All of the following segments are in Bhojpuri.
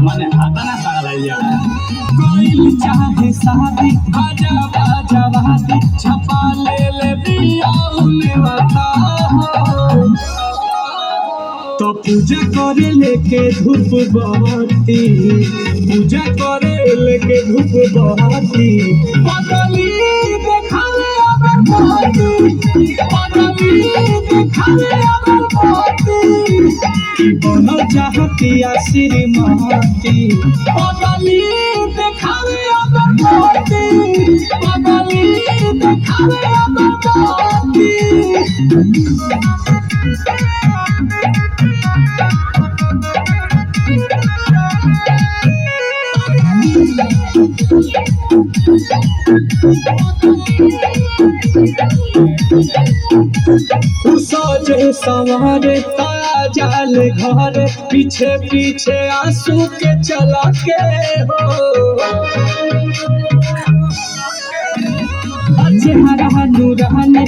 মানে হাতা না পাগলা कोई चाहे शादी बाजा बाजा वादी छपा ले दिया उन्हें बता तो पूजा करे लेके धूप बहती पूजा करे लेके धूप बहती पगली देखावे अगर बहती पगली देखावे अगर बहती कि बनो चाहती श्रीमती पगली देखावे अगर बहती पगली देखावे अगर बहती सजे सवारे ताया जाल घर पीछे पीछे आंसू के चला के हो चेहरा नूरानी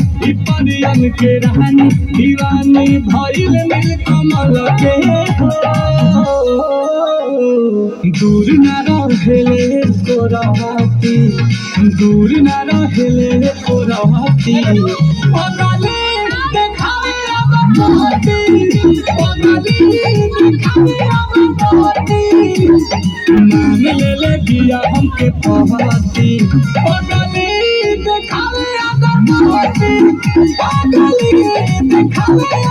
परियन के रहनी दीवानी भइल नील कमल के हो दूर न रहेले को रहती दूर न रहेले को रहती पगली देखावे अगर बहती पगली देखावे अगर बहती नाम ले दिया हमके पहती पगली देखावे अगर बहती पगली देखावे